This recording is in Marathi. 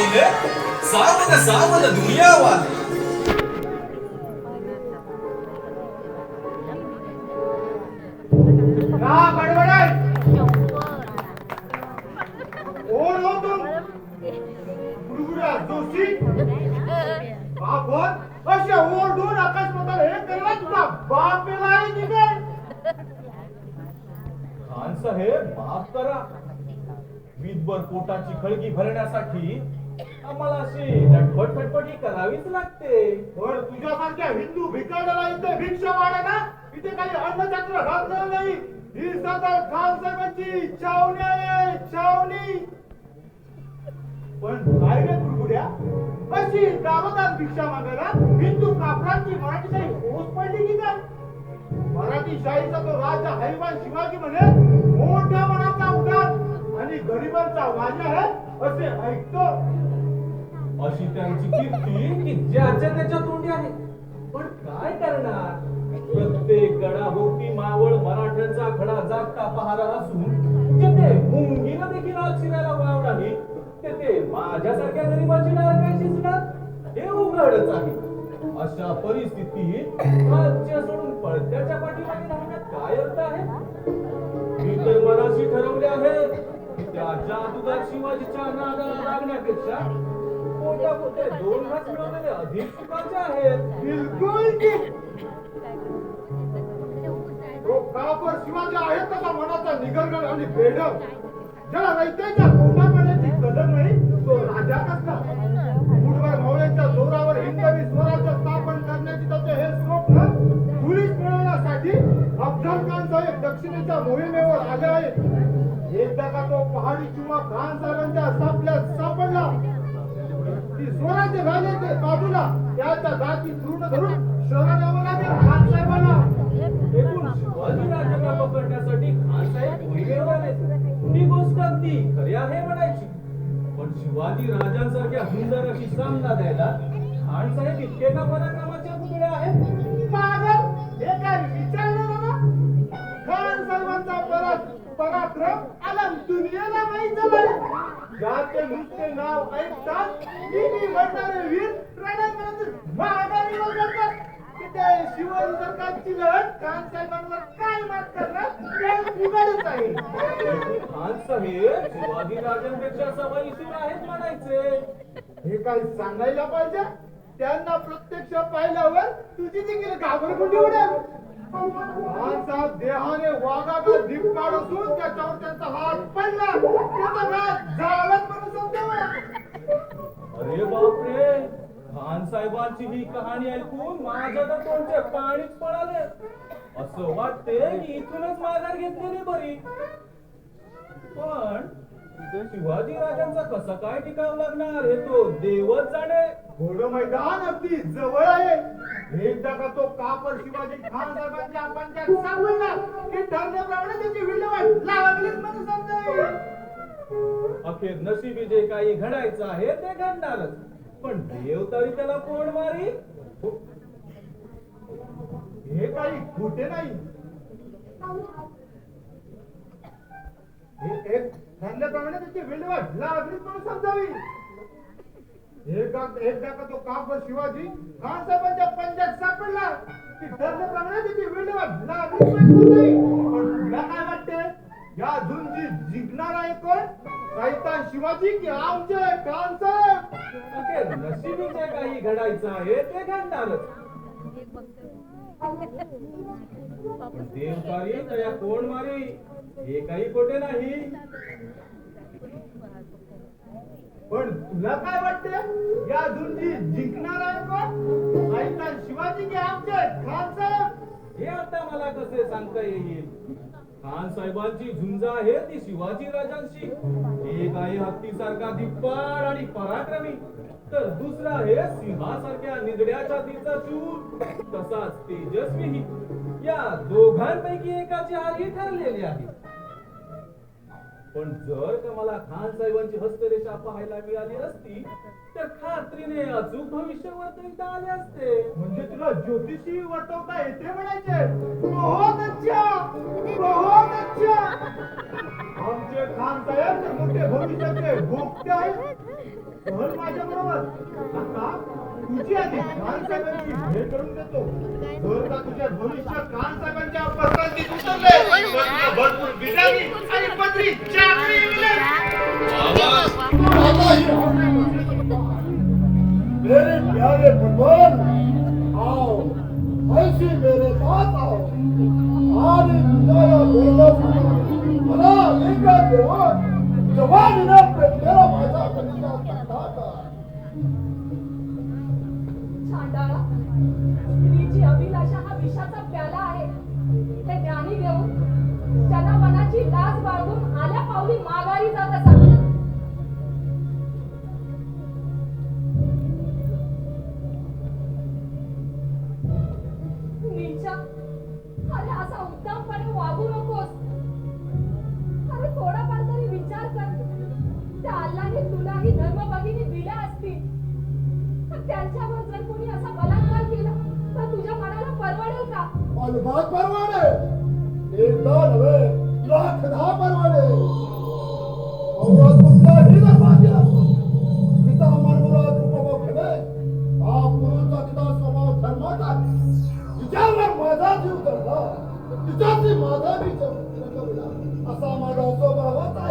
वाहिले सावध सावध दुनिया वाले. का बडबडाय कोण हो तुम गुरुराज जोशी बापन असे ओरडून अकस्मात हे केला तुझा बाप मेलाय की काय खान साहेब माफ करा. वीजभर पोटाची खळगी भरण्यासाठी आम्हाला अशी नटपट करावीच लागते. पण तुझ्यासारख्या हिंदू भिकाऱ्याला इथे भिक्षा वाढा ना इथे काही अन्नछत्र घातलं नाही. ही सदर खान साहेबांची छावणी आहे छावणी. पण काय रे कुरकुड्या अशी दारोदार भिक्षा मागायला हिंदू कापरांची मराठीशाही ओस पडली की काय. मराठी शाहीचा तो राजा हैवान शिवाजी म्हणे मोठ्या मनाचा उदार आणि गरिबांचा वाजा आहे असे ऐकतो. अशी त्यांची कीर्ती की ज्याच्या त्याच्या तोंडी आहे. पण काय करणार. प्रत्येक गडाभोवती मावळ मराठ्यांचा खडा जागता पहारा असून जिथे मुंगीला देखील आत शिरायला वाव नाही तेथे माझ्यासारख्या गरिबाची डाळ काय शिजणार हे उघडच आहे. अशा परिस्थितीत राज्य सोडून पळत्याच्या पाठीमागे राहण्यात काय अर्थ आहे. मी तर मनाशी ठरवले आहे की त्या जादूगार शिवाजीच्या नादाला लागण्यापेक्षा मोठ्या मोठे 2 घास मिळवलेले अधिक सुखाचे आहेत. बिलकुल ठीक. तो कापर शिवाजी आहे तसा मनाचा निगरगड आणि बेढप ज्याला रयतेच्या पोटापाण्याची कदर नाही तो राजा कसला. मुठभर मावळ्यांच्या जोरावर हिंदवी स्वराज्य स्थापन करण्याची त्याचे हे स्वप्न धुळीस मिळवण्यासाठी अफजल खान साहेब दक्षिणेच्या मोहिमेवर आले आहेत. एकदा का तो पहाडी किंवा खान साहेबांच्या सापल्यात सापडला की स्वराज्य झाले ते बाजूला त्याच्या जाती पूर्ण धरून शहरात यावं लागेल खान साहेबांना. एकूण शिवाजी राजांना पकडण्यासाठी खान साहेब मोहिमेवर आले. ही गोष्ट अगदी खरी आहे म्हणायची. पण शिवाजी राजांसारख्या सुंदर अशी सामना द्यायला खान साहेब इतके का पराक्रमाचे पुतळे आहेत. पागल हे काय विचारलं ना. खान साहेबांचा पराक्रम आला दुनियेला माहित झालं. ज्याचे नुसते नाव ऐकतात मी म्हणणारे वीर रणांगणातून माघारी वगळतात. तिथे शिवाजी सरकारची लढत खान साहेबांवर काय मात करणार हे उघडच आहे. खान साहेब शिवाजी राजांपेक्षा सवयीशीर आहेत म्हणायचे. हे काय सांगायला पाहिजे. त्यांना प्रत्यक्ष पाहिल्यावर तुझी देखील घाबरगुंडी उडेल. माझा देहाने वाघाचा धिप्पाड असून त्याच्यावर त्यांचा हात पडला त्याचा घात झालाच म्हणून समजावं. अरे बापरे. खान साहेबांची ही कहाणी ऐकून माझ्या तर तोंडचे पाणीच पळाले. असं वाटते की इथूनच माघार घेतलेली बरी. पण शिवाजी राजांचा कसा काय टिकाव लागणार हे तो देवच जाणे. घोड मैदान अगदी जवळ आहे. एकदा का तो कापर शिवाजी खान साहेबांच्या पंचायत सापडला की ठरल्याप्रमाणे त्याची विल्हेवाट लागलीच म्हणून समजावी. अखेर नशिबी जे काही घडायचं आहे ते घडणारच. पण देव तरी त्याला कोण मारी. हे काही खोटे नाही. हे एक ठरल्याप्रमाणे त्याची विल्हेवाट लागलीच म्हणून समजावी. एकदा का तो कापर शिवाजी खान साहेबांच्या पंचायत सापडला की ठरल्याप्रमाणे त्याची विल्हेवाट लागलीच म्हणून समजावी. पण तुला काय वाटते या झुंजी जिंकणार आहे कोण. सैतान शिवाजी की आमचे खान साहेब. अखेर नशिबी जे काही घडायचं आहे ते घडणारच. देवकारी तया कोण मारी हे काही खोटे नाही. पण तुला काय वाटते या झुंजी जिंकणार आहे कोण. सैतान शिवाजी की आमचे खान साहेब. हे आता मला कसे सांगता येईल. खान साहेबांची झुंज आहे ती शिवाजी राजांशी. एक आहे हत्तीसारखा धिप्पाड आणि पराक्रमी तर दुसरा आहे सिंहासारख्या निगड्या छातीचा शूर तसाच तेजस्वीही. या दोघांपैकी एकाची हार ही ठरलेली आहे. पण जर का मला खान साहेबांची हस्तरेषा पाहायला मिळाली असती तर खात्रीने अचूक भविष्य वर्तविता आले असते. म्हणजे तुला ज्योतिषी वर्तवता येते म्हणायचे. बहुत अच्छा, बहुत अच्छा. आमचे खान साहेब तर मोठे भविष्याचे भोगते आहेत. चल माझ्या बरोबर. आता तुझी आधी खान साहेबांची भेट करून देतो. जर का तुझ्या भविष्य खान साहेबांच्या पसंतीत उतरले तर तुला भरपूर बिर्याणी आणि पत्री चाकरी मिळेल. मेरे प्यारे भगवान, आओ ऐसे मेरे पास आओ. आज विजया बेटा मला एका देवात जवानीने प्रेमला माझा कलिका करता. छांडाळा, स्त्रीची अभिलाषा हा विषाचा प्याला आहे. हे ज्ञानी घेऊन ज्यांना मनाची लाज बाळगून आल्या पावली माघारी जात असा. नीचा, अरे असा उत्तमपणे वागू नकोस. अरे थोडाफार तरी विचार कर. त्या अल्लाने तुलाही धर्मभगिनी दिल्या असतील. त्यांच्यावर जर कोणी असा बलात्कार केला तर तुझ्या मनाला परवडेल का? अनुभव परवडे. एकदा नव्हे लाखदा परवडे. औरत कुठलाही धर्माची असो, तिचा मनमुराद उपभोगणे हा पुरुषाचा तिचा स्वभाव धर्माचा आहे. तिच्यावर माझा जीव धरला, तिच्याशी माझा विचार असा माझा स्वभावच आहे.